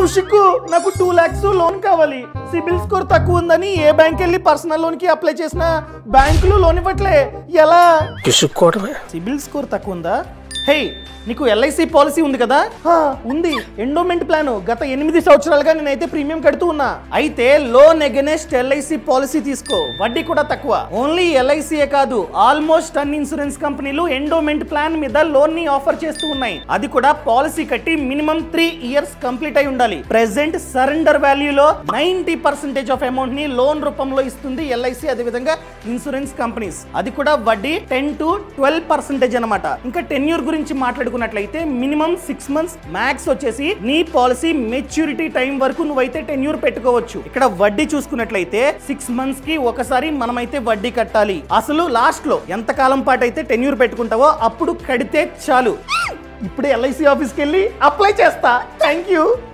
కౌశిక్ నాకు 2 lakhs loan కావాలి. CIBIL score తక్కువ ఉందని ఏ బ్యాంక్ వెళ్ళి పర్సనల్ లోన్ కి అప్లై చేసినా బ్యాంకులు లోన్ ఇవ్వట్లే. ఎలా? సిబిల్ స్కోర్ తక్కువ ఉందా? హే, నీకు ఎల్ఐసి పాలసీ ఉంది కదా? ఉంది. ఎండోమెంట్ ప్లాన్ గత 8 సంవత్సరాలుగా నేనైతే ప్రీమియం కడుతూ ఉన్నా. అయితే లోన్ అగైనెస్ట్ ఎల్ఐసి పాలసీ తీసుకో, వడ్డీ కూడా తక్కువ. ఓన్లీ ఎల్ఐసియే కాదు, ఆల్మోస్ట్ అన్ని ఇన్సూరెన్స్ కంపెనీలు ఎండోమెంట్ ప్లాన్ మీద లోన్ ని ఆఫర్ చేస్తూ ఉన్నాయి. అది కూడా పాలసీ కట్టి మినిమం 3 years కంప్లీట్ అయి ఉండాలి. ప్రెసెంట్ సరెండర్ వాల్యూలో 90% ఆఫ్ అమౌంట్ ని లోన్ రూపంలో ఇస్తుంది ఎల్ఐసి. అదే విధంగా ఇన్సూరెన్స్ కంపెనీస్, అది కూడా వడ్డీ 10 to 12% అన్నమాట. ఇంకా టెన్యూర్ గురించి మాట్లాడుకున్నట్లయితే మినిమం 6 months, మ్యాక్స్ వచ్చేసి నీ పాలసీ మెచ్యూరిటీ టైం వరకు నువ్వైతే టెన్యూర్ పెట్టుకోవచ్చు. ఇక్కడ వడ్డీ చూసుకున్నట్లయితే 6 months కి ఒకసారి మనమైతే వడ్డీ కట్టాలి. అసలు లాస్ట్ లో ఎంత కాలం పాటు అయితే టెన్యూర్ పెట్టుకుంటావో అప్పుడు కడితే చాలు. ఇప్పుడే ఎల్ఐసి ఆఫీస్కి వెళ్ళి అప్లై చేస్తా. Thank you.